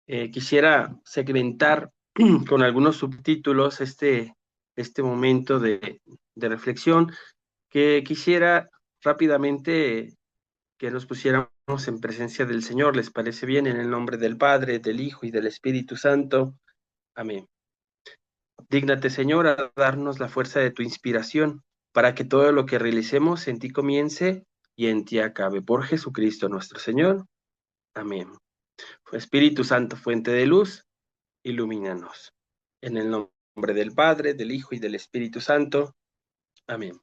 Quisiera segmentar con algunos subtítulos este momento de reflexión, que quisiera rápidamente que nos pusiéramos en presencia del Señor. ¿Les parece bien? En el nombre del Padre, del Hijo y del Espíritu Santo. Amén. Dígnate, Señor, a darnos la fuerza de tu inspiración, para que todo lo que realicemos en ti comience y en ti acabe. Por Jesucristo nuestro Señor. Amén. Espíritu Santo, fuente de luz, ilumínanos. En el nombre del Padre, del Hijo y del Espíritu Santo. Amén.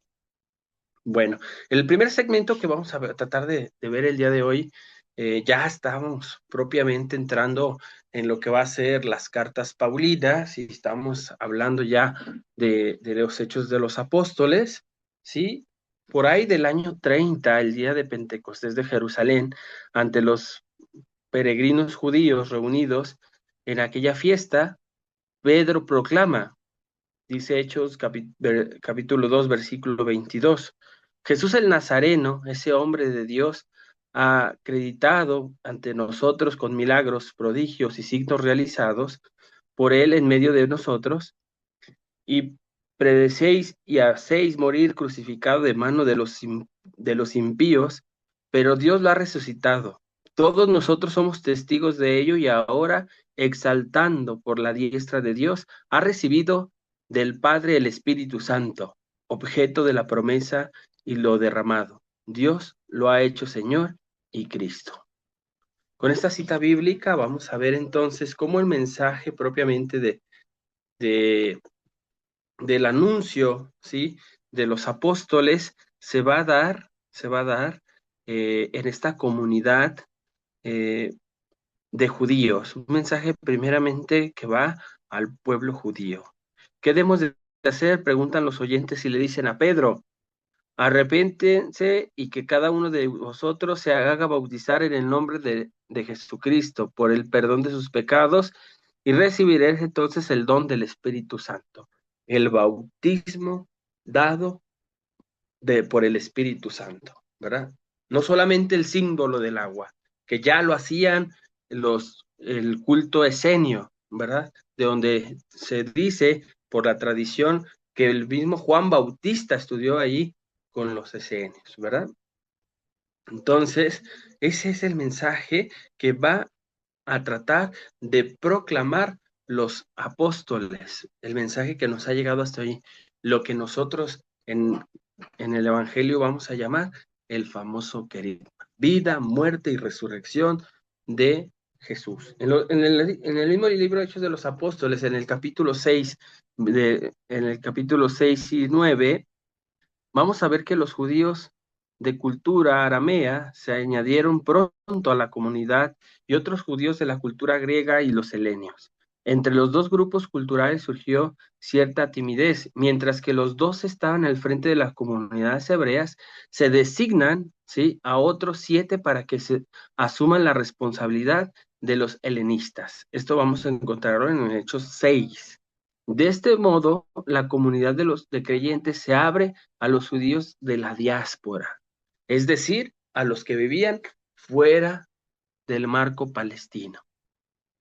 Bueno, el primer segmento que vamos a tratar de ver el día de hoy, ya estamos propiamente entrando en lo que va a ser las cartas Paulinas, y estamos hablando ya de los hechos de los apóstoles, ¿sí? Por ahí del año 30, el día de Pentecostés de Jerusalén, ante los peregrinos judíos reunidos en aquella fiesta, Pedro proclama, dice Hechos capítulo 2, versículo 22. Jesús el Nazareno, ese hombre de Dios, ha acreditado ante nosotros con milagros, prodigios y signos realizados por él en medio de nosotros, y predecéis y hacéis morir crucificado de mano de los impíos, pero Dios lo ha resucitado. Todos nosotros somos testigos de ello, y ahora, exaltando por la diestra de Dios, ha recibido del Padre el Espíritu Santo, objeto de la promesa y lo derramado. Dios lo ha hecho Señor y Cristo. Con esta cita bíblica vamos a ver entonces cómo el mensaje propiamente de del anuncio, ¿sí? De los apóstoles se va a dar en esta comunidad eh, de judíos. Un mensaje primeramente que va al pueblo judío. ¿Qué debemos de hacer? Preguntan los oyentes y le dicen a Pedro: arrepéntense y que cada uno de vosotros se haga bautizar en el nombre de Jesucristo por el perdón de sus pecados, y recibiréis entonces el don del Espíritu Santo. El bautismo dado por el Espíritu Santo, ¿verdad? No solamente el símbolo del agua, que ya lo hacían el culto esenio, ¿verdad? De donde se dice por la tradición que el mismo Juan Bautista estudió allí con los esenios, ¿verdad? Entonces, ese es el mensaje que va a tratar de proclamar los apóstoles, el mensaje que nos ha llegado hasta hoy, lo que nosotros en el Evangelio vamos a llamar el famoso querigma: vida, muerte y resurrección de Jesús. En el mismo libro de Hechos de los Apóstoles, en el capítulo 6, en el capítulo 6 y 9, vamos a ver que los judíos de cultura aramea se añadieron pronto a la comunidad, y otros judíos de la cultura griega y los helenios. Entre los dos grupos culturales surgió cierta timidez. Mientras que los dos estaban al frente de las comunidades hebreas, se designan, ¿sí?, a otros 7 para que se asuman la responsabilidad de los helenistas. Esto vamos a encontrarlo en Hechos 6. De este modo, la comunidad de creyentes se abre a los judíos de la diáspora, es decir, a los que vivían fuera del marco palestino,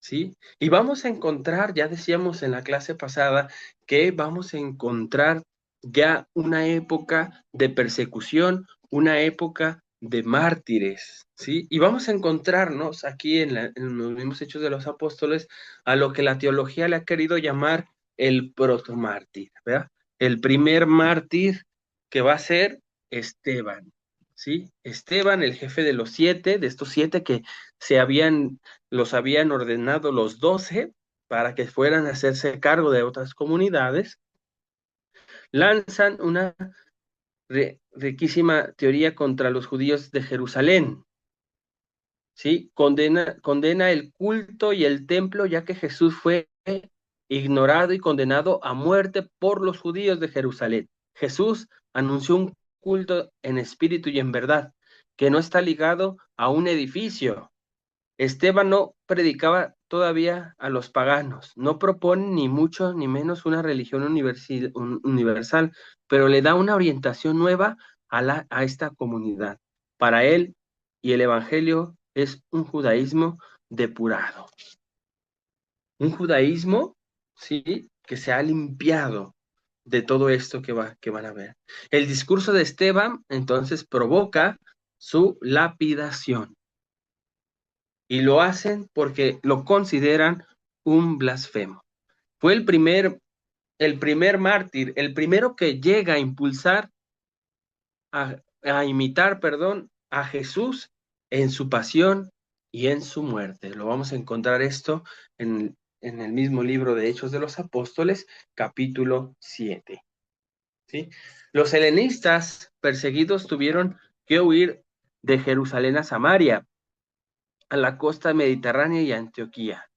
¿sí? Y vamos a encontrar, ya decíamos en la clase pasada, que vamos a encontrar ya una época de persecución, una época de mártires, ¿sí? Y vamos a encontrarnos aquí en los mismos Hechos de los Apóstoles a lo que la teología le ha querido llamar el protomártir, ¿verdad? El primer mártir, que va a ser Esteban, ¿sí? Esteban, el jefe de los 7, de estos 7 que los habían ordenado los 12 para que fueran a hacerse cargo de otras comunidades, lanzan una riquísima teoría contra los judíos de Jerusalén, ¿sí? Condena el culto y el templo, ya que Jesús fue ignorado y condenado a muerte por los judíos de Jerusalén. Jesús anunció un culto en espíritu y en verdad, que no está ligado a un edificio. Esteban no predicaba todavía a los paganos, no propone ni mucho ni menos una religión universal, pero le da una orientación nueva a esta comunidad. Para él y el Evangelio es un judaísmo depurado. un judaísmo, ¿sí? Que se ha limpiado de todo esto que van a ver. El discurso de Esteban entonces provoca su lapidación y lo hacen porque lo consideran un blasfemo. Fue el primer mártir, el primero que llega a impulsar, a imitar, perdón, a Jesús en su pasión y en su muerte. Lo vamos a encontrar esto en el mismo libro de Hechos de los Apóstoles, capítulo 7. ¿Sí? Los helenistas perseguidos tuvieron que huir de Jerusalén a Samaria, a la costa mediterránea y a Antioquía.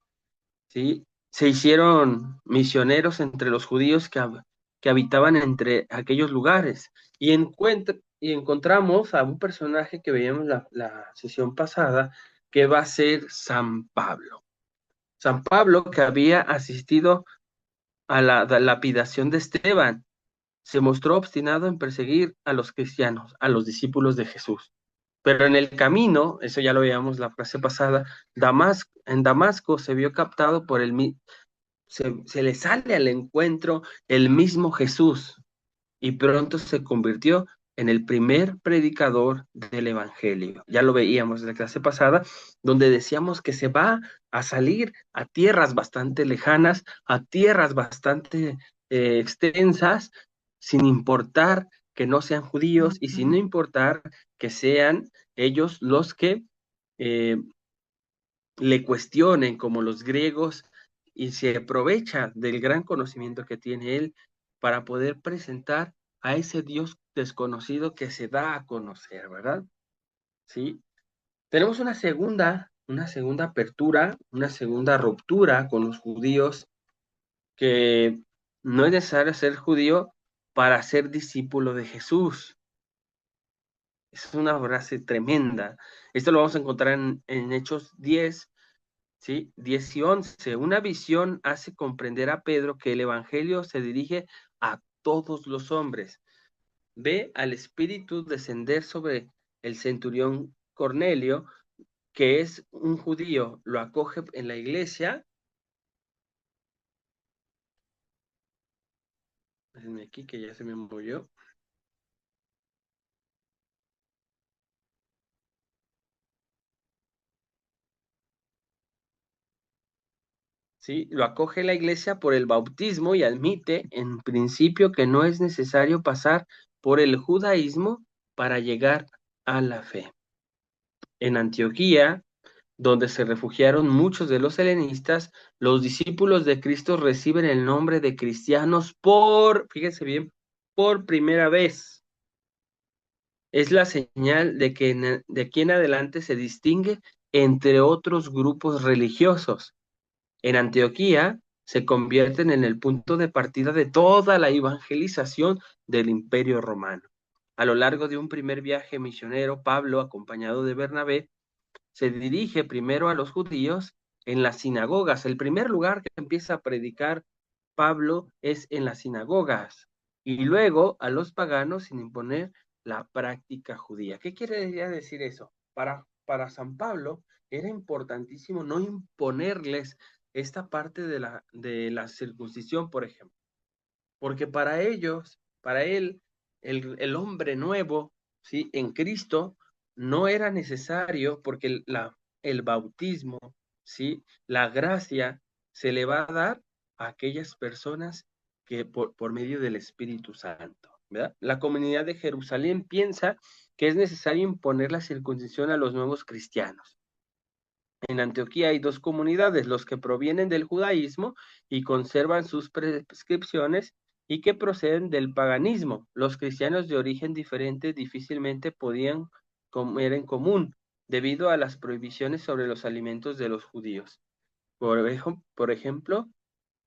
¿Sí? Se hicieron misioneros entre los judíos que habitaban entre aquellos lugares y encontramos a un personaje que veíamos la sesión pasada, que va a ser San Pablo. San Pablo, que había asistido a la lapidación de Esteban, se mostró obstinado en perseguir a los cristianos, a los discípulos de Jesús. Pero en el camino, eso ya lo veíamos la frase pasada, en Damasco se vio captado por se le sale al encuentro el mismo Jesús y pronto se convirtió en el primer predicador del Evangelio. Ya lo veíamos en la clase pasada, donde decíamos que se va a salir a tierras bastante lejanas, a tierras bastante extensas, sin importar que no sean judíos y sin importar que sean ellos los que eh, le cuestionen como los griegos y se aprovecha del gran conocimiento que tiene él para poder presentar a ese Dios desconocido que se da a conocer, ¿verdad? Sí. Tenemos una segunda apertura, una segunda ruptura con los judíos, que no es necesario ser judío para ser discípulo de Jesús. Es una frase tremenda. Esto lo vamos a encontrar en Hechos 10, ¿sí? 10 y 11. Una visión hace comprender a Pedro que el Evangelio se dirige a todos los hombres. Ve al Espíritu descender sobre el centurión Cornelio, que es un judío, lo acoge en la iglesia. Déjenme aquí que ya se me movió. ¿Sí? Lo acoge la iglesia por el bautismo y admite en principio que no es necesario pasar por el judaísmo para llegar a la fe. En Antioquía, donde se refugiaron muchos de los helenistas, los discípulos de Cristo reciben el nombre de cristianos fíjense bien, por primera vez. Es la señal de que de aquí en adelante se distingue entre otros grupos religiosos. En Antioquía se convierten en el punto de partida de toda la evangelización del Imperio Romano. A lo largo de un primer viaje misionero, Pablo, acompañado de Bernabé, se dirige primero a los judíos en las sinagogas. El primer lugar que empieza a predicar Pablo es en las sinagogas y luego a los paganos sin imponer la práctica judía. ¿Qué quiere decir eso? Para San Pablo era importantísimo no imponerles esta parte de la circuncisión, por ejemplo, porque para ellos, para él, el hombre nuevo, ¿sí? En Cristo no era necesario porque el bautismo, ¿sí? La gracia se le va a dar a aquellas personas que por medio del Espíritu Santo, ¿verdad? La comunidad de Jerusalén piensa que es necesario imponer la circuncisión a los nuevos cristianos. En Antioquía hay dos comunidades, los que provienen del judaísmo y conservan sus prescripciones y que proceden del paganismo. Los cristianos de origen diferente difícilmente podían comer en común debido a las prohibiciones sobre los alimentos de los judíos. Por ejemplo,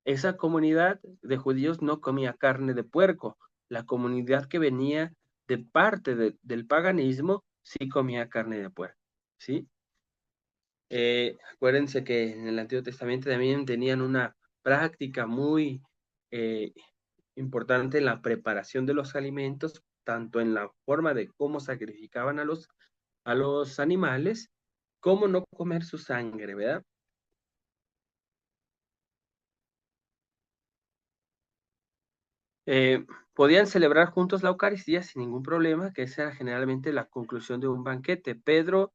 esa comunidad de judíos no comía carne de puerco. La comunidad que venía de parte del paganismo sí comía carne de puerco, ¿sí? Acuérdense que en el Antiguo Testamento también tenían una práctica muy eh, importante en la preparación de los alimentos, tanto en la forma de cómo sacrificaban a los animales, como no comer su sangre, ¿verdad? Podían celebrar juntos la Eucaristía sin ningún problema, que esa era generalmente la conclusión de un banquete. Pedro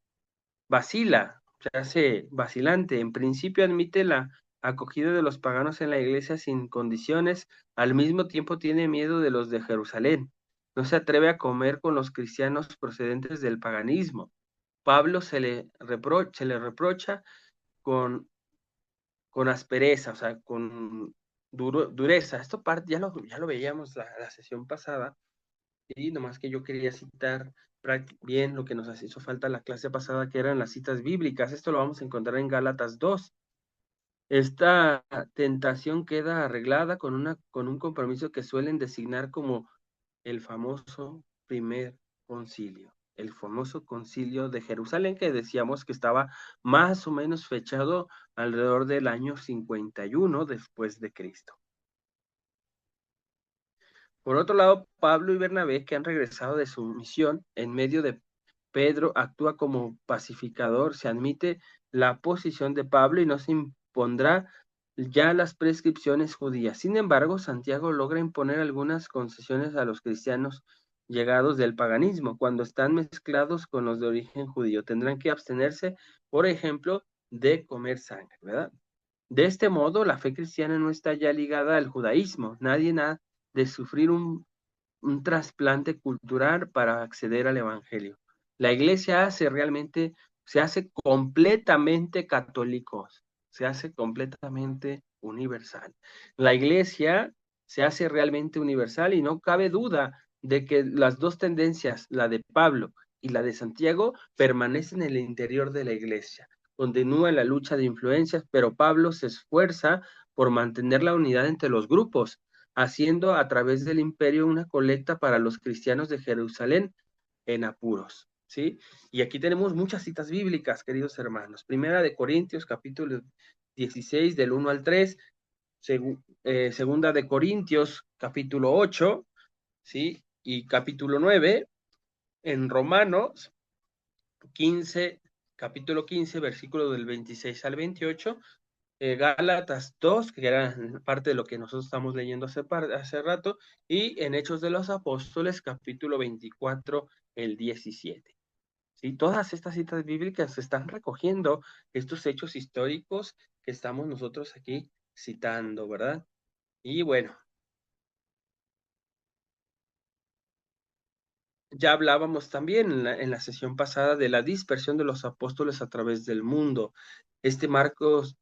vacila, se hace vacilante. En principio admite la acogida de los paganos en la iglesia sin condiciones, al mismo tiempo tiene miedo de los de Jerusalén. No se atreve a comer con los cristianos procedentes del paganismo. Pablo se le reprocha con, con aspereza, o sea, con dureza. Esto ya lo veíamos la sesión pasada, y nomás que yo quería citar bien lo que nos hizo falta la clase pasada, que eran las citas bíblicas. Esto lo vamos a encontrar en Gálatas 2. Esta tentación queda arreglada con un compromiso que suelen designar como el famoso primer concilio, el famoso concilio de Jerusalén, que decíamos que estaba más o menos fechado alrededor del año 51 después de Cristo. Por otro lado, Pablo y Bernabé, que han regresado de su misión en medio de Pedro, actúa como pacificador, se admite la posición de Pablo y no se impondrá ya las prescripciones judías. Sin embargo, Santiago logra imponer algunas concesiones a los cristianos llegados del paganismo cuando están mezclados con los de origen judío. Tendrán que abstenerse, por ejemplo, de comer sangre, ¿verdad? De este modo, la fe cristiana no está ya ligada al judaísmo. Nadie ha de sufrir un trasplante cultural para acceder al Evangelio. La iglesia se hace completamente católico, se hace completamente universal. La iglesia se hace realmente universal y no cabe duda de que las dos tendencias, la de Pablo y la de Santiago, permanecen en el interior de la iglesia. Continúa la lucha de influencias, pero Pablo se esfuerza por mantener la unidad entre los grupos, haciendo a través del imperio una colecta para los cristianos de Jerusalén en apuros, ¿sí? Y aquí tenemos muchas citas bíblicas, queridos hermanos. Primera de Corintios, capítulo 16, del 1 al 3, segunda de Corintios, capítulo 8, ¿sí? Y capítulo 9, en Romanos 15, capítulo 15, versículo del 26 al 28, Gálatas 2, que era parte de lo que nosotros estamos leyendo hace rato, y en Hechos de los Apóstoles, capítulo 24, el 17. ¿Sí? Todas estas citas bíblicas están recogiendo estos hechos históricos que estamos nosotros aquí citando, ¿verdad? Y bueno, ya hablábamos también en la sesión pasada de la dispersión de los apóstoles a través del mundo. Este Marcos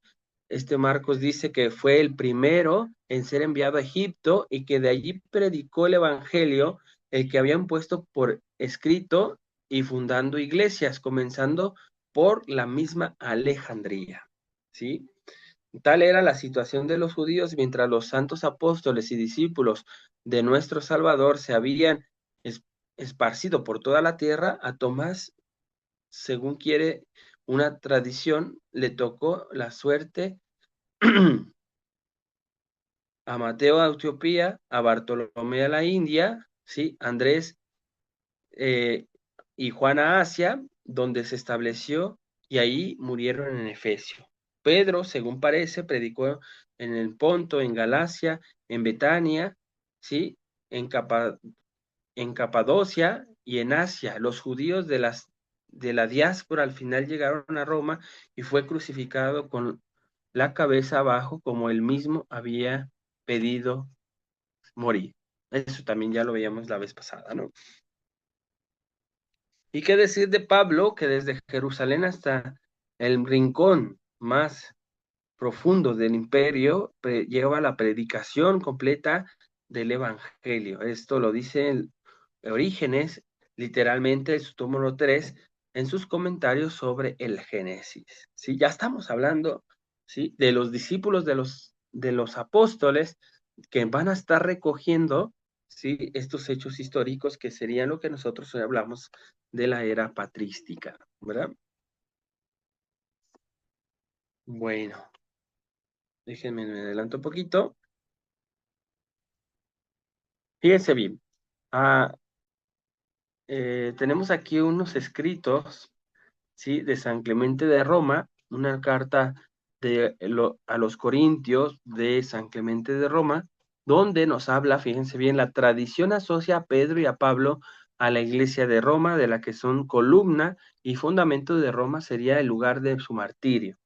Este Marcos dice que fue el primero en ser enviado a Egipto y que de allí predicó el Evangelio, el que habían puesto por escrito y fundando iglesias, comenzando por la misma Alejandría, ¿sí? Tal era la situación de los judíos mientras los santos apóstoles y discípulos de nuestro Salvador se habían esparcido por toda la tierra. A Tomás, según quiere una tradición, le tocó la suerte a Mateo a Etiopía, a Bartolomé a la India, ¿sí? Andrés eh, y Juan a Asia, donde se estableció, y ahí murieron en Efesio. Pedro, según parece, predicó en el Ponto, en Galacia, en Betania, ¿sí? En, en Capadocia y en Asia. Los judíos de la diáspora al final llegaron a Roma y fue crucificado con la cabeza abajo como él mismo había pedido morir. Eso también ya lo veíamos la vez pasada, ¿no? ¿Y qué decir de Pablo, que desde Jerusalén hasta el rincón más profundo del imperio lleva la predicación completa del Evangelio? Esto lo dice Orígenes, literalmente en su túmulo 3, en sus comentarios sobre el Génesis. ¿Sí? Ya estamos hablando, ¿sí?, de los discípulos de los apóstoles que van a estar recogiendo, ¿sí?, estos hechos históricos que serían lo que nosotros hoy hablamos de la era patrística, ¿verdad? Bueno, déjenme me adelanto un poquito. Fíjense bien. Ah, tenemos aquí unos escritos, ¿sí?, de San Clemente de Roma, una carta a los Corintios de San Clemente de Roma, donde nos habla, fíjense bien, la tradición asocia a Pedro y a Pablo a la iglesia de Roma, de la que son columna y fundamento de Roma sería el lugar de su martirio.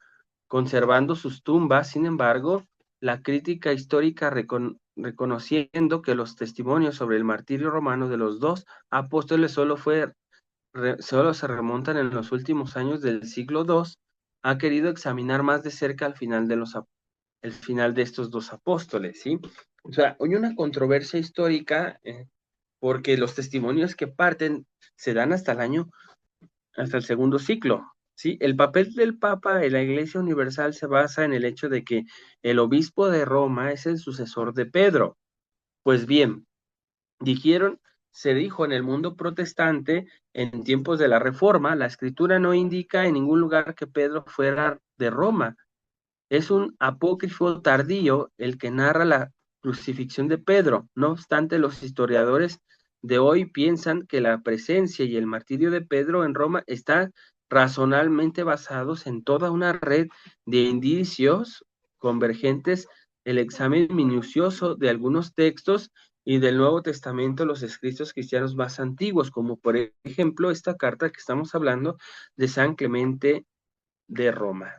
Conservando sus tumbas, sin embargo, la crítica histórica reconociendo que los testimonios sobre el martirio romano de los dos apóstoles solo se remontan en los últimos años del siglo II, ha querido examinar más de cerca el final de estos dos apóstoles, ¿sí? O sea, hay una controversia histórica porque los testimonios que parten se dan hasta el segundo ciclo, ¿sí? El papel del Papa en la Iglesia Universal se basa en el hecho de que el obispo de Roma es el sucesor de Pedro. Pues bien, dijeron, se dijo en el mundo protestante, en tiempos de la Reforma, la Escritura no indica en ningún lugar que Pedro fuera de Roma. Es un apócrifo tardío el que narra la crucifixión de Pedro. No obstante, los historiadores de hoy piensan que la presencia y el martirio de Pedro en Roma están razonablemente basados en toda una red de indicios convergentes, el examen minucioso de algunos textos y del Nuevo Testamento, los escritos cristianos más antiguos, como por ejemplo esta carta que estamos hablando de San Clemente de Roma.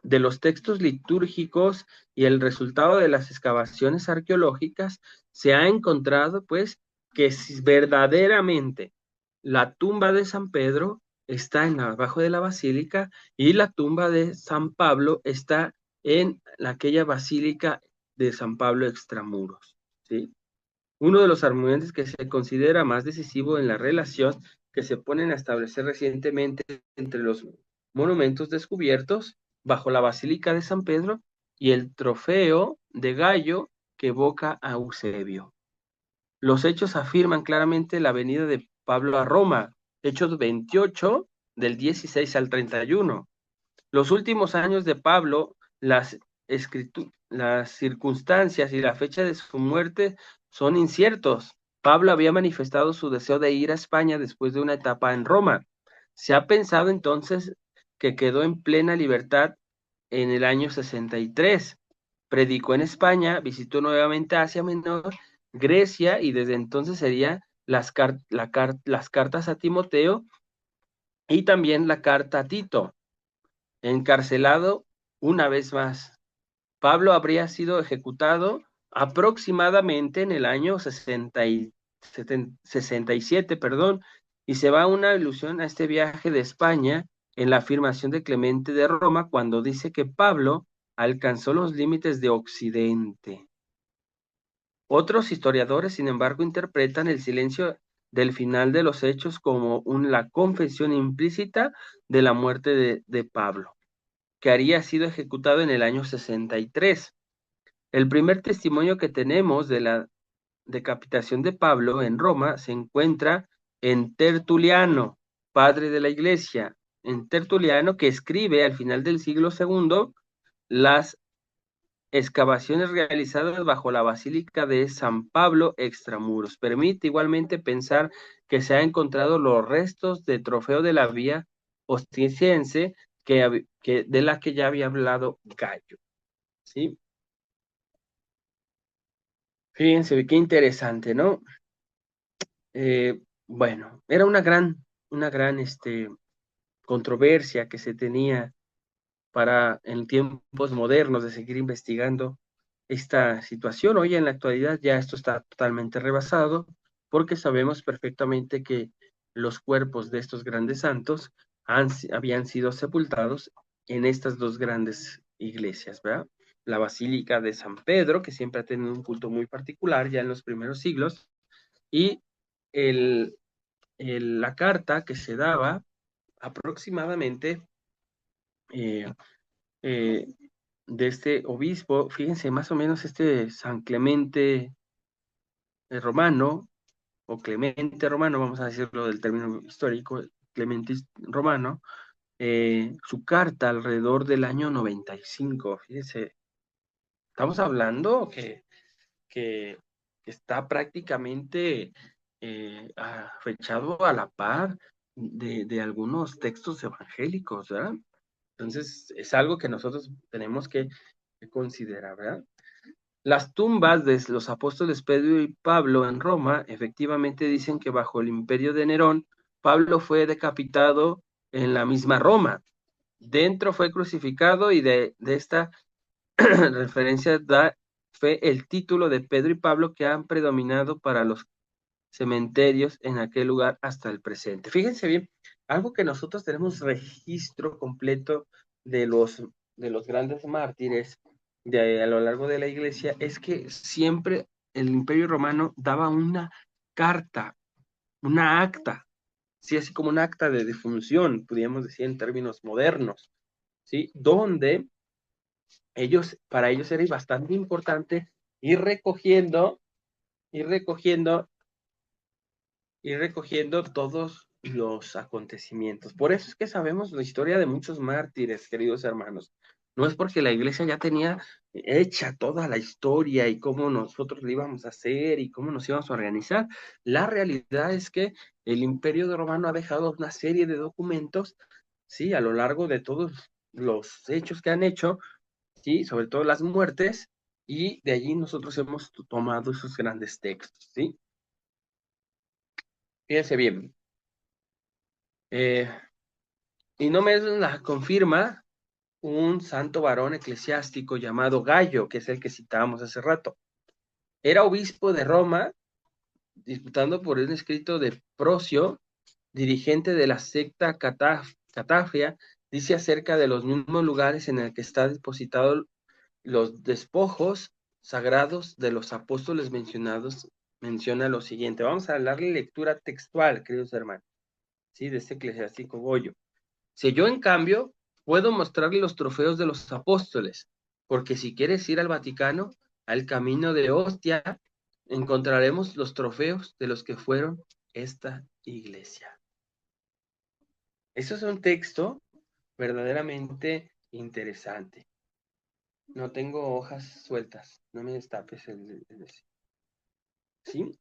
De los textos litúrgicos y el resultado de las excavaciones arqueológicas, se ha encontrado, pues, que si verdaderamente la tumba de San Pedro está abajo de la basílica y la tumba de San Pablo está en aquella basílica de San Pablo extramuros, ¿sí? Uno de los argumentos que se considera más decisivo en la relación que se ponen a establecer recientemente entre los monumentos descubiertos bajo la Basílica de San Pedro y el trofeo de Gallo que evoca a Eusebio. Los hechos afirman claramente la venida de Pablo a Roma, Hechos 28, del 16 al 31. Los últimos años de Pablo, las circunstancias y la fecha de su muerte son inciertos. Pablo había manifestado su deseo de ir a España después de una etapa en Roma. Se ha pensado entonces que quedó en plena libertad en el año 63. Predicó en España, visitó nuevamente Asia Menor, Grecia, y desde entonces serían las cartas a Timoteo y también la carta a Tito. Encarcelado una vez más. Pablo habría sido ejecutado aproximadamente en el año 67, perdón, y se va una ilusión a este viaje de España en la afirmación de Clemente de Roma cuando dice que Pablo alcanzó los límites de Occidente. Otros historiadores, sin embargo, interpretan el silencio del final de los hechos como la confesión implícita de la muerte de Pablo, que haría sido ejecutado en el año 63. El primer testimonio que tenemos de la decapitación de Pablo en Roma se encuentra en Tertuliano, padre de la iglesia, en Tertuliano, que escribe al final del siglo II las excavaciones realizadas bajo la Basílica de San Pablo extramuros. Permite igualmente pensar que se han encontrado los restos de trofeo de la vía ostiense de la que ya había hablado Gallo, ¿sí? Fíjense, qué interesante, ¿no? Bueno, era una gran controversia que se tenía para en tiempos modernos de seguir investigando esta situación. Hoy en la actualidad ya esto está totalmente rebasado porque sabemos perfectamente que los cuerpos de estos grandes santos habían sido sepultados en estas dos grandes iglesias, ¿verdad? La Basílica de San Pedro, que siempre ha tenido un culto muy particular ya en los primeros siglos, y el, la carta que se daba aproximadamente eh, eh, de este obispo, fíjense, más o menos este San Clemente Romano, o Clemente Romano, vamos a decirlo del término histórico, Clemente Romano, su carta alrededor del año 95, fíjense, estamos hablando que está prácticamente fechado a la par de algunos textos evangélicos, ¿verdad? Entonces, es algo que nosotros tenemos que considerar, ¿verdad? Las tumbas de los apóstoles Pedro y Pablo en Roma efectivamente dicen que bajo el imperio de Nerón, Pablo fue decapitado en la misma Roma. Dentro fue crucificado y de esta referencia da fue el título de Pedro y Pablo que han predominado para los cementerios en aquel lugar hasta el presente. Fíjense bien, algo que nosotros tenemos registro completo de los grandes mártires a lo largo de la iglesia es que siempre el Imperio Romano daba una carta, una acta, sí, así como un acta de defunción, podríamos decir en términos modernos, ¿sí? Donde para ellos era bastante importante ir recogiendo, ir recogiendo ir recogiendo todos los acontecimientos. Por eso es que sabemos la historia de muchos mártires, queridos hermanos. No es porque la iglesia ya tenía hecha toda la historia y cómo nosotros le íbamos a hacer y cómo nos íbamos a organizar. La realidad es que el Imperio Romano ha dejado una serie de documentos, sí, a lo largo de todos los hechos que han hecho, sí, sobre todo las muertes, y de allí nosotros hemos tomado esos grandes textos, sí. Fíjense bien, eh, y no me la confirma un santo varón eclesiástico llamado Gallo, que es el que citábamos hace rato. Era obispo de Roma, disputando por un escrito de Procio, dirigente de la secta Catafria, dice acerca de los mismos lugares en el que está depositado los despojos sagrados de los apóstoles mencionados, menciona lo siguiente. Vamos a darle lectura textual, queridos hermanos, ¿sí? De este eclesiástico Goyo. Si yo, en cambio, puedo mostrarle los trofeos de los apóstoles, porque si quieres ir al Vaticano, al camino de Ostia, encontraremos los trofeos de los que fueron esta iglesia. Eso es un texto verdaderamente interesante. No tengo hojas sueltas, no me destapes ¿sí?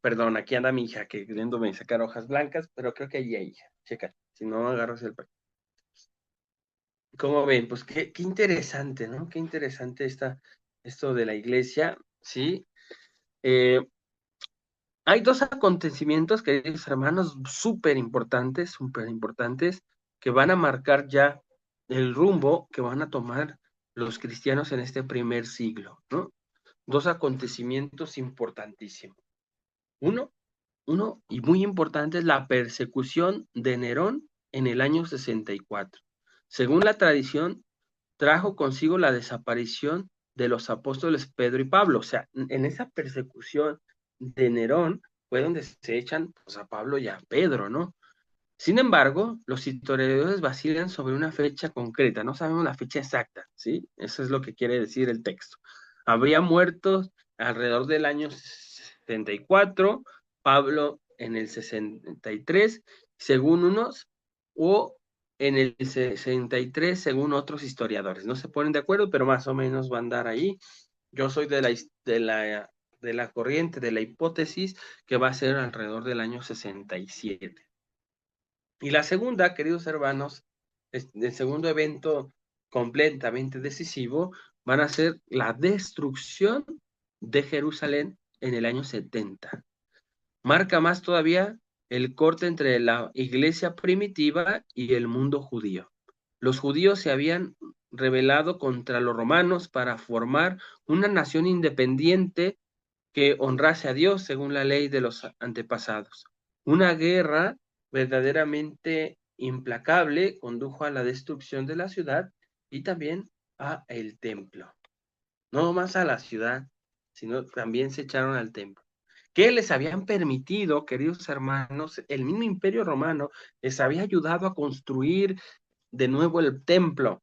Perdón, aquí anda mi hija queriéndome sacar hojas blancas, pero creo que ahí hay, checa, si no agarras el paquete. ¿Cómo ven? Pues qué interesante, ¿no? Qué interesante esto de la iglesia, ¿sí? Eh, Hay dos acontecimientos, queridos hermanos, súper importantes, que van a marcar ya el rumbo que van a tomar los cristianos en este primer siglo, ¿no? Dos acontecimientos importantísimos. Uno, y muy importante, es la persecución de Nerón en el año 64. Según la tradición, trajo consigo la desaparición de los apóstoles Pedro y Pablo. O sea, en esa persecución de Nerón fue donde se echan pues, a Pablo y a Pedro, ¿no? Sin embargo, los historiadores vacilan sobre una fecha concreta, no sabemos la fecha exacta, ¿sí? Eso es lo que quiere decir el texto. Habría muerto alrededor del año 74, Pablo en el 63, según unos, o en el 63, según otros historiadores. No se ponen de acuerdo, pero más o menos van a andar ahí. Yo soy de la corriente, de la hipótesis que va a ser alrededor del año 67. Y la segunda, queridos hermanos, el segundo evento completamente decisivo, van a ser la destrucción de Jerusalén en el año 70. Marca más todavía el corte entre la iglesia primitiva y el mundo judío. Los judíos se habían rebelado contra los romanos para formar una nación independiente que honrase a Dios según la ley de los antepasados. Una guerra verdaderamente implacable condujo a la destrucción de la ciudad y también a el templo. No más a la ciudad, sino también se echaron al templo. ¿Qué les habían permitido, queridos hermanos? El mismo Imperio Romano les había ayudado a construir de nuevo el templo.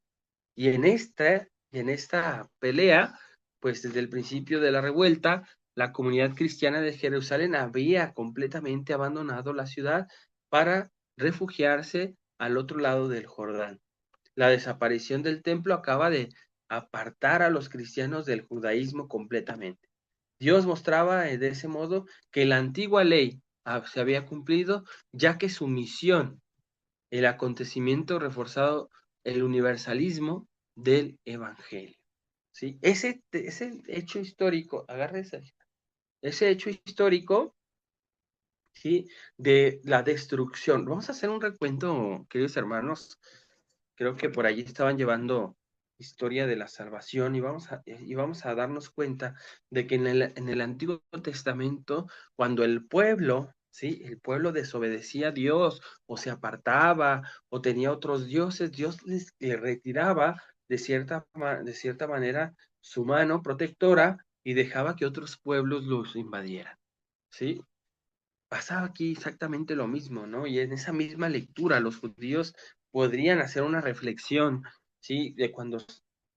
Y en esta pelea, pues desde el principio de la revuelta, la comunidad cristiana de Jerusalén había completamente abandonado la ciudad para refugiarse al otro lado del Jordán. La desaparición del templo acaba de apartar a los cristianos del judaísmo completamente. Dios mostraba de ese modo que la antigua ley se había cumplido, ya que su misión, el acontecimiento reforzado, el universalismo del Evangelio. ¿sí? Ese hecho histórico, agarra ese hecho histórico, ¿sí? De la destrucción. Vamos a hacer un recuento, queridos hermanos. Creo que por allí estaban llevando historia de la salvación y vamos a darnos cuenta de que en el Antiguo Testamento, cuando el pueblo, ¿sí? El pueblo desobedecía a Dios o se apartaba o tenía otros dioses, Dios les retiraba de cierta manera su mano protectora y dejaba que otros pueblos los invadieran, ¿sí? Pasaba aquí exactamente lo mismo, ¿no? Y en esa misma lectura los judíos podrían hacer una reflexión, ¿sí? De cuando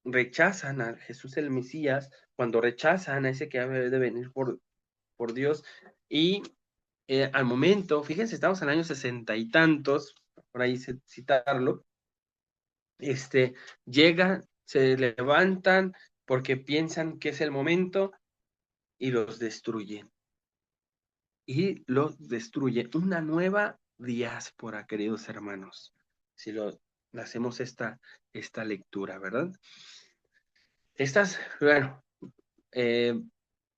rechazan a Jesús el Mesías, cuando rechazan a ese que ha de venir por Dios, y al momento, fíjense, estamos en el año 60 y tantos, por ahí citarlo, llegan, se levantan porque piensan que es el momento y los destruyen. Y lo destruye una nueva diáspora, queridos hermanos, si lo hacemos esta lectura, ¿verdad? Bueno, eh,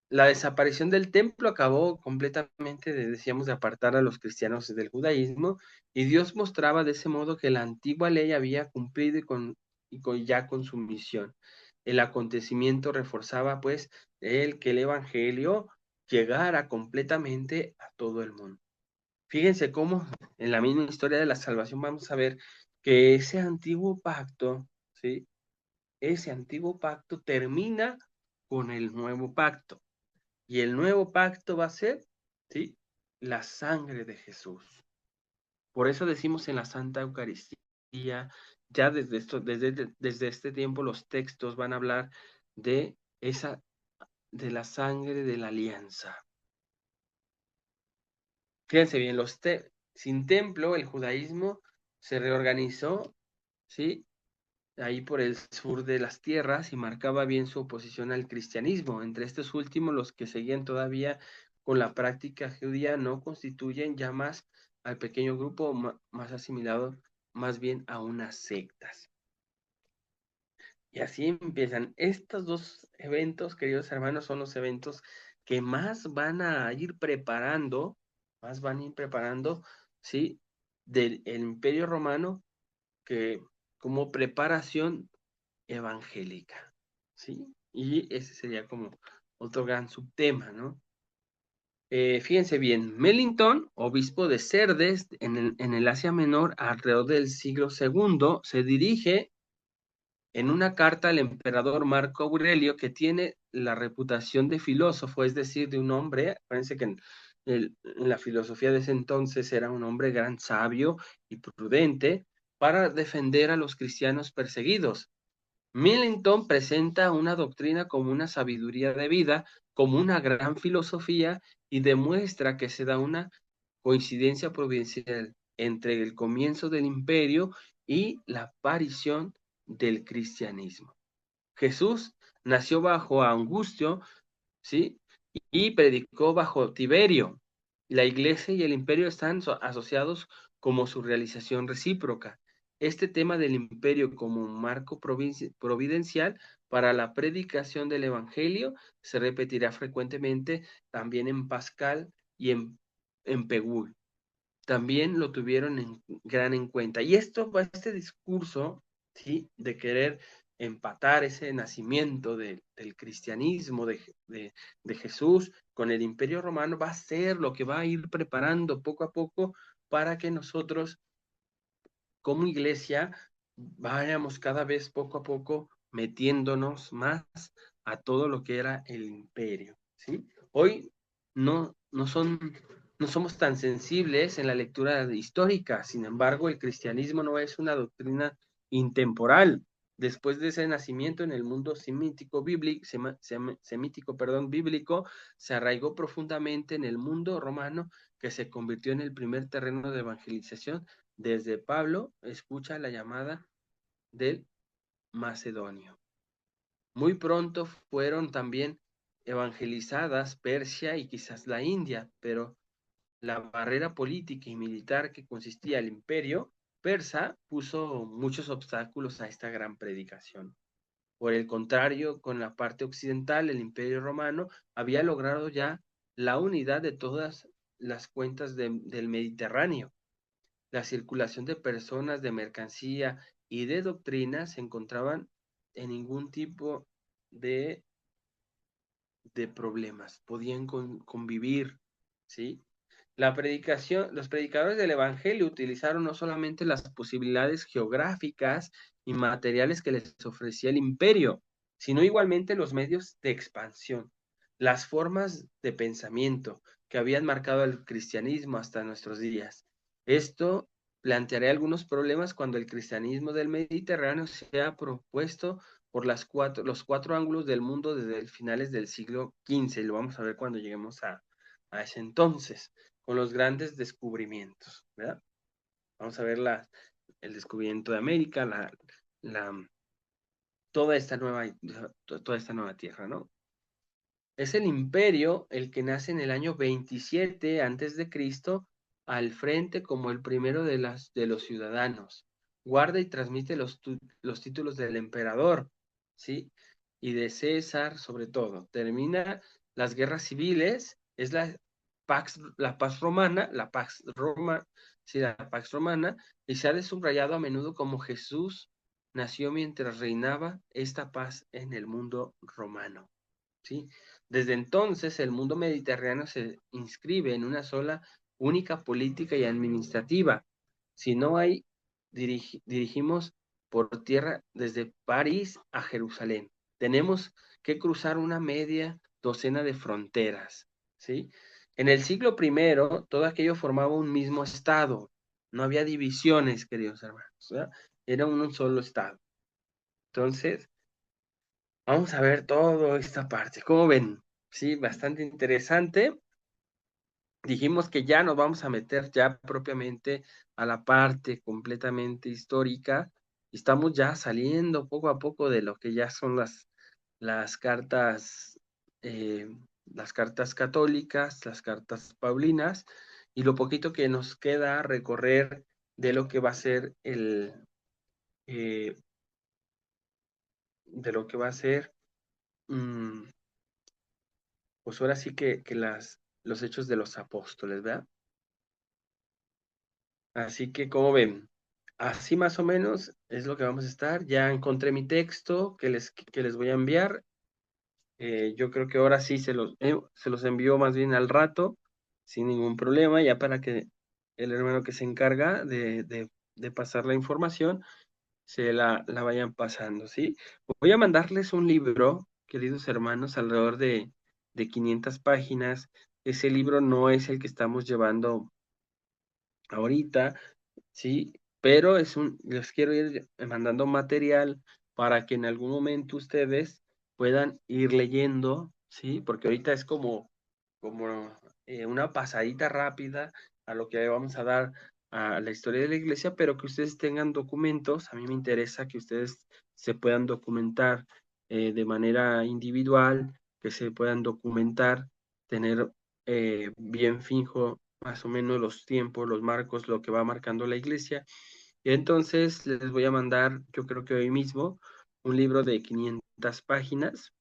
la desaparición del templo acabó completamente, decíamos, de apartar a los cristianos del judaísmo, y Dios mostraba de ese modo que la antigua ley había cumplido ya con su misión. El acontecimiento reforzaba, pues, que el evangelio llegara completamente a todo el mundo. Fíjense cómo en la misma historia de la salvación vamos a ver que ese antiguo pacto, ¿sí? Ese antiguo pacto termina con el nuevo pacto. Y el nuevo pacto va a ser, ¿sí? La sangre de Jesús. Por eso decimos en la Santa Eucaristía, ya desde este tiempo los textos van a hablar de de la sangre de la alianza. Fíjense bien, sin templo el judaísmo se reorganizó, ¿sí? Ahí por el sur de las tierras y marcaba bien su oposición al cristianismo. Entre estos últimos, los que seguían todavía con la práctica judía no constituyen ya más al pequeño grupo más asimilado más bien a unas sectas. Y así empiezan. Estos dos eventos, queridos hermanos, son los eventos que más van a ir preparando, ¿sí? Del Imperio Romano que como preparación evangélica, ¿sí? Y ese sería como otro gran subtema, ¿no? Fíjense bien, Mellington, obispo de Sardes en el Asia Menor alrededor del siglo II, se dirige en una carta al emperador Marco Aurelio, que tiene la reputación de filósofo, es decir, de un hombre, acuérdense que en la filosofía de ese entonces era un hombre gran sabio y prudente, para defender a los cristianos perseguidos. Millington presenta una doctrina como una sabiduría de vida, como una gran filosofía, y demuestra que se da una coincidencia providencial entre el comienzo del imperio y la aparición del cristianismo. Jesús nació bajo Angustio, ¿sí? Y predicó bajo Tiberio. La iglesia y el imperio están asociados como su realización recíproca. Este tema del imperio como un marco providencial para la predicación del evangelio se repetirá frecuentemente también en Pascal y en Pegul. También lo tuvieron gran en cuenta. Y este discurso, ¿sí? De querer empatar ese nacimiento del cristianismo de Jesús con el Imperio Romano va a ser lo que va a ir preparando poco a poco para que nosotros como iglesia vayamos cada vez poco a poco metiéndonos más a todo lo que era el imperio, ¿sí? Hoy no, no son, no somos tan sensibles en la lectura histórica, sin embargo, el cristianismo no es una doctrina intemporal. Después de ese nacimiento en el mundo bíblico, se arraigó profundamente en el mundo romano, que se convirtió en el primer terreno de evangelización. Desde Pablo escucha la llamada del macedonio. Muy pronto fueron también evangelizadas Persia y quizás la India, pero la barrera política y militar que consistía el imperio persa puso muchos obstáculos a esta gran predicación. Por el contrario, con la parte occidental, el Imperio Romano había logrado ya la unidad de todas las cuencas del Mediterráneo. La circulación de personas, de mercancía y de doctrina se encontraban en ningún tipo de, de problemas, podían convivir, ¿sí? La predicación, los predicadores del Evangelio utilizaron no solamente las posibilidades geográficas y materiales que les ofrecía el imperio, sino igualmente los medios de expansión, las formas de pensamiento que habían marcado el cristianismo hasta nuestros días. Esto plantearé algunos problemas cuando el cristianismo del Mediterráneo se ha propuesto por los cuatro ángulos del mundo desde el finales del siglo XV, y lo vamos a ver cuando lleguemos a ese entonces con los grandes descubrimientos, ¿verdad? Vamos a ver el descubrimiento de América, la, toda esta nueva tierra, ¿no? Es el imperio el que nace en el año 27 antes de Cristo al frente como el primero de los ciudadanos. Guarda y transmite los títulos del emperador, ¿sí? Y de César, sobre todo. Termina las guerras civiles, es la Pax Romana, sí, la Pax Romana, y se ha subrayado a menudo como Jesús nació mientras reinaba esta paz en el mundo romano. ¿Sí? Desde entonces, el mundo mediterráneo se inscribe en una sola, única política y administrativa. Si no hay, dirigimos por tierra desde París a Jerusalén. Tenemos que cruzar una media docena de fronteras, ¿sí? En el siglo I, todo aquello formaba un mismo estado. No había divisiones, queridos hermanos, ¿verdad? Era un solo estado. Entonces, vamos a ver toda esta parte. ¿Cómo ven? Sí, bastante interesante. Dijimos que ya nos vamos a meter ya propiamente a la parte completamente histórica. Estamos ya saliendo poco a poco de lo que ya son las cartas, eh, las cartas católicas, las cartas paulinas, y lo poquito que nos queda recorrer de lo que va a ser eh, de lo que va a ser mm, pues ahora sí que los hechos de los apóstoles, ¿verdad? Así que, como ven, así más o menos es lo que vamos a estar. Ya encontré mi texto que les voy a enviar. Yo creo que ahora sí se los envío más bien al rato, sin ningún problema, ya para que el hermano que se encarga de pasar la información la vayan pasando, ¿sí? Voy a mandarles un libro, queridos hermanos, alrededor de 500 páginas. Ese libro no es el que estamos llevando ahorita, ¿sí? Pero les quiero ir mandando material para que en algún momento ustedes puedan ir leyendo, ¿sí? Porque ahorita es como una pasadita rápida a lo que vamos a dar a la historia de la iglesia, pero que ustedes tengan documentos. A mí me interesa que ustedes se puedan documentar de manera individual, que se puedan documentar, tener bien fijo más o menos los tiempos, los marcos, lo que va marcando la iglesia. Y entonces les voy a mandar, yo creo que hoy mismo, un libro de 500 páginas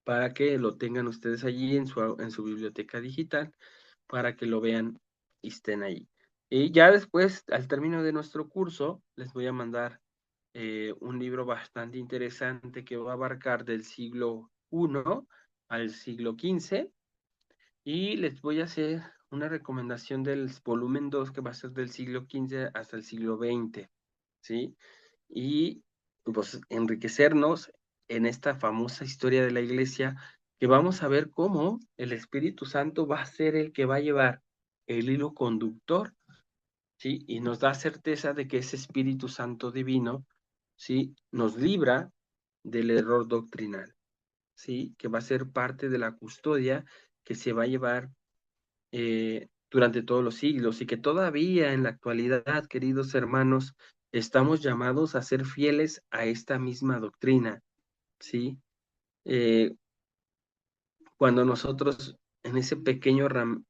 para que lo tengan ustedes allí en su biblioteca digital, para que lo vean y estén ahí. Y ya después, al término de nuestro curso, les voy a mandar un libro bastante interesante que va a abarcar del siglo I al siglo XV, y les voy a hacer una recomendación del volumen 2 que va a ser del siglo XV hasta el siglo XX, ¿sí? Y pues enriquecernos en esta famosa historia de la iglesia, que vamos a ver cómo el Espíritu Santo va a ser el que va a llevar el hilo conductor, ¿sí? Y nos da certeza de que ese Espíritu Santo divino, ¿sí? Nos libra del error doctrinal, ¿sí? Que va a ser parte de la custodia que se va a llevar durante todos los siglos, y que todavía en la actualidad, queridos hermanos, estamos llamados a ser fieles a esta misma doctrina, ¿sí? Eh, Cuando nosotros en ese pequeño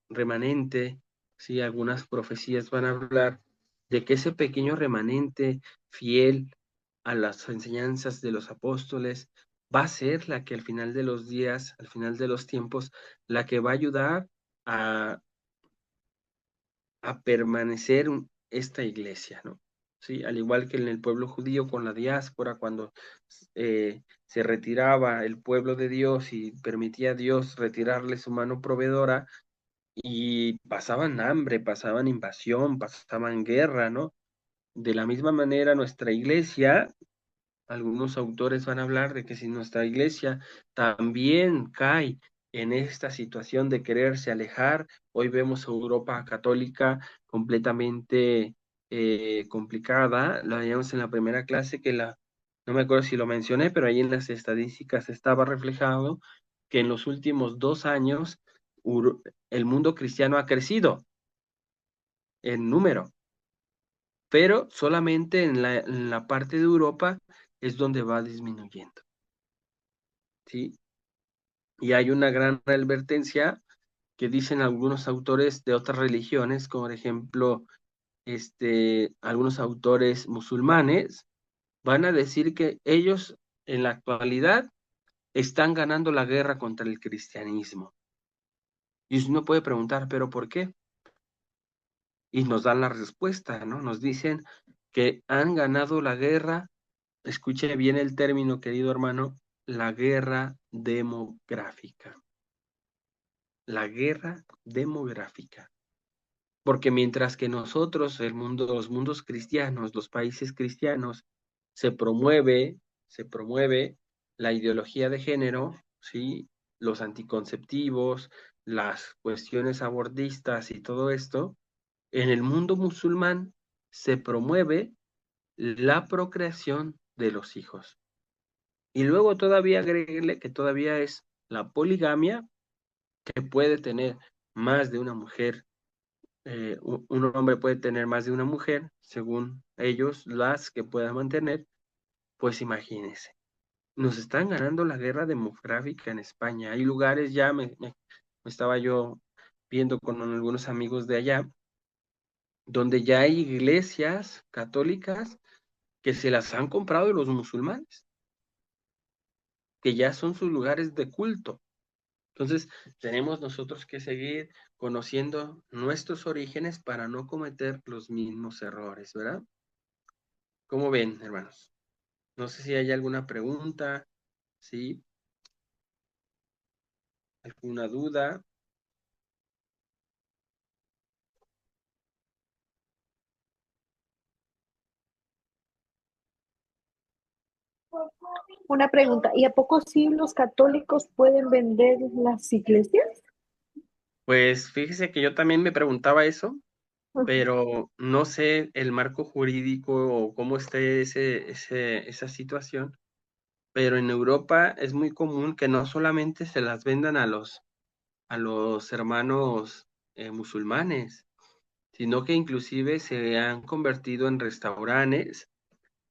remanente, ¿sí? Algunas profecías van a hablar de que ese pequeño remanente fiel, a las enseñanzas de los apóstoles, va a ser la que al final de los días, al final de los tiempos, la que va a ayudar a, a permanecer esta iglesia, ¿no? Sí, al igual que en el pueblo judío con la diáspora, cuando se retiraba el pueblo de Dios y permitía a Dios retirarle su mano proveedora, y pasaban hambre, pasaban invasión, pasaban guerra, ¿no? De la misma manera, nuestra iglesia, algunos autores van a hablar de que si nuestra iglesia también cae en esta situación de quererse alejar, hoy vemos a Europa católica completamente complicada, lo veíamos en la primera clase no me acuerdo si lo mencioné, pero ahí en las estadísticas estaba reflejado que en los últimos 2 años el mundo cristiano ha crecido en número, pero solamente en la parte de Europa es donde va disminuyendo, ¿sí? Y hay una gran advertencia que dicen algunos autores de otras religiones, como por ejemplo, algunos autores musulmanes, van a decir que ellos en la actualidad están ganando la guerra contra el cristianismo. Y uno puede preguntar, ¿pero por qué? Y nos dan la respuesta, ¿no? Nos dicen que han ganado la guerra, escuche bien el término, querido hermano, la guerra demográfica. La guerra demográfica. Porque mientras que nosotros, los mundos cristianos, los países cristianos, se promueve la ideología de género, ¿sí? Los anticonceptivos, las cuestiones abortistas y todo esto, en el mundo musulmán se promueve la procreación de los hijos. Y luego todavía agreguele que todavía es la poligamia, que puede tener más de una mujer, un hombre puede tener más de una mujer, según ellos, las que pueda mantener, pues imagínense. Nos están ganando la guerra demográfica en España. Hay lugares ya, me estaba yo viendo con algunos amigos de allá, donde ya hay iglesias católicas que se las han comprado de los musulmanes, que ya son sus lugares de culto. Entonces, tenemos nosotros que seguir conociendo nuestros orígenes para no cometer los mismos errores, ¿verdad? ¿Cómo ven, hermanos? No sé si hay alguna pregunta, ¿sí? ¿Alguna duda? Una pregunta, ¿y a poco sí los católicos pueden vender las iglesias? Pues fíjese que yo también me preguntaba eso, Ujú. pero no sé el marco jurídico o cómo esté esa situación, pero en Europa es muy común que no solamente se las vendan a los hermanos musulmanes, sino que inclusive se han convertido en restaurantes,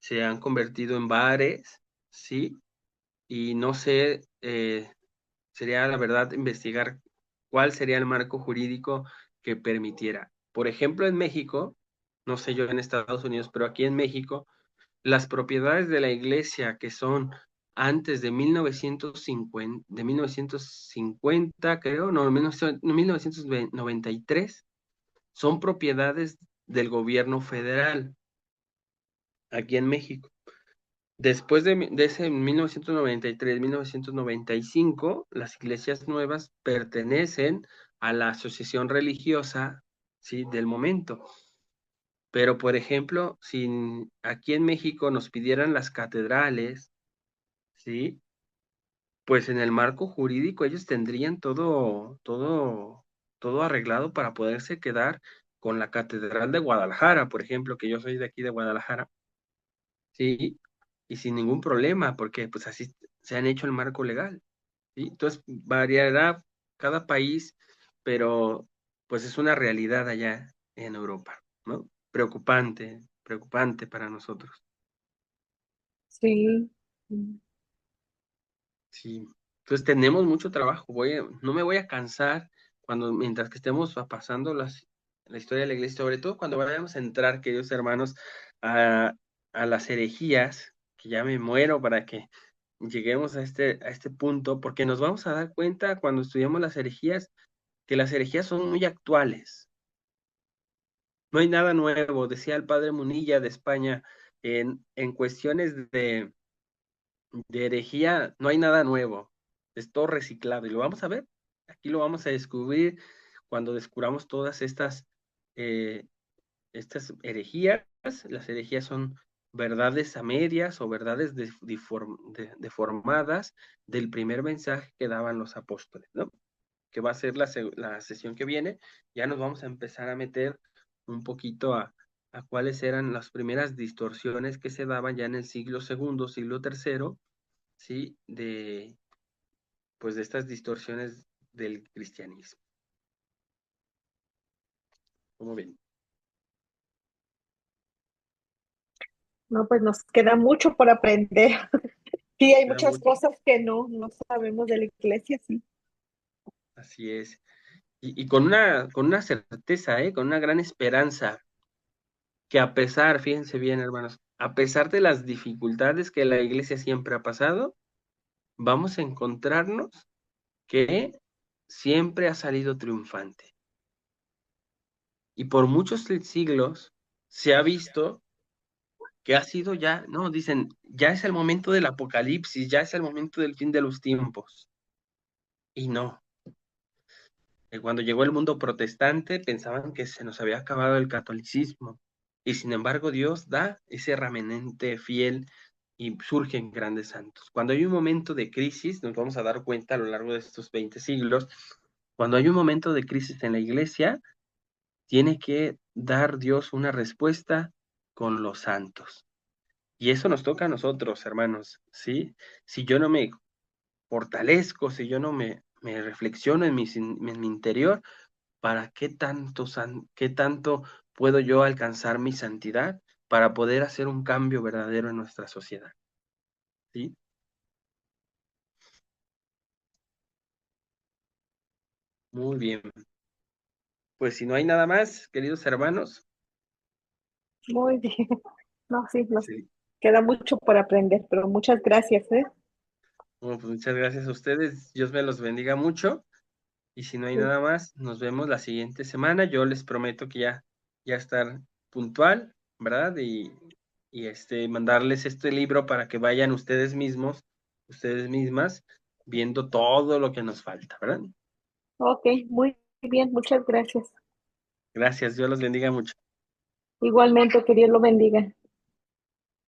se han convertido en bares, ¿sí? Y no sé, sería la verdad investigar cuál sería el marco jurídico que permitiera. Por ejemplo, en México, no sé yo en Estados Unidos, pero aquí en México, las propiedades de la iglesia que son antes de 1950 creo, no, 1993, son propiedades del gobierno federal aquí en México. Después de ese 1993, 1995, las iglesias nuevas pertenecen a la asociación religiosa, ¿sí? Del momento. Pero, por ejemplo, si aquí en México nos pidieran las catedrales, ¿sí? Pues en el marco jurídico ellos tendrían todo arreglado para poderse quedar con la Catedral de Guadalajara, por ejemplo, que yo soy de aquí de Guadalajara, ¿sí? Y sin ningún problema, porque pues así se han hecho el marco legal, ¿sí? Entonces variará cada país, pero pues es una realidad allá en Europa, ¿no? Preocupante, preocupante para nosotros. Sí. Sí, entonces tenemos mucho trabajo. No me voy a cansar mientras que estemos pasando la historia de la iglesia, sobre todo cuando vayamos a entrar, queridos hermanos, a, a las herejías, que ya me muero para que lleguemos a este punto, porque nos vamos a dar cuenta cuando estudiamos las herejías, que las herejías son muy actuales. No hay nada nuevo, decía el padre Munilla de España, en cuestiones de herejía no hay nada nuevo, es todo reciclado y lo vamos a ver, aquí lo vamos a descubrir cuando descubramos todas eh, estas herejías. Las herejías son verdades a medias o verdades deformadas del primer mensaje que daban los apóstoles, ¿no? Que va a ser la sesión que viene. Ya nos vamos a empezar a meter un poquito a cuáles eran las primeras distorsiones que se daban ya en el siglo segundo, siglo tercero, ¿sí? Pues de estas distorsiones del cristianismo. ¿Cómo ven? No, pues nos queda mucho por aprender. Sí, hay Queda muchas mucho. cosas que no sabemos de la iglesia, sí. Así es. Y con una certeza, con una gran esperanza, que a pesar, fíjense bien, hermanos, a pesar de las dificultades que la iglesia siempre ha pasado, vamos a encontrarnos que siempre ha salido triunfante. Y por muchos siglos se ha visto que ha sido ya, no, dicen, ya es el momento del apocalipsis, ya es el momento del fin de los tiempos. Y no, cuando llegó el mundo protestante pensaban que se nos había acabado el catolicismo. Y sin embargo Dios da ese remanente fiel y surgen grandes santos. Cuando hay un momento de crisis, nos vamos a dar cuenta a lo largo de estos 20 siglos, cuando hay un momento de crisis en la iglesia, tiene que dar Dios una respuesta con los santos. Y eso nos toca a nosotros, hermanos, ¿sí? Si yo no me fortalezco, si yo no me reflexiono en mi interior, ¿para qué tanto puedo yo alcanzar mi santidad para poder hacer un cambio verdadero en nuestra sociedad? ¿Sí? Muy bien. Pues si no hay nada más, queridos hermanos, Muy bien. No, sí, nos sí. queda mucho por aprender, pero muchas gracias, ¿eh? Bueno, pues muchas gracias a ustedes. Dios me los bendiga mucho. Y si no hay Sí. nada más, nos vemos la siguiente semana. Yo les prometo que ya estar puntual, ¿verdad? Y mandarles este libro para que vayan ustedes mismos, ustedes mismas, viendo todo lo que nos falta, ¿verdad? Ok, muy bien, muchas gracias. Gracias, Dios los bendiga mucho. Igualmente, que Dios lo bendiga.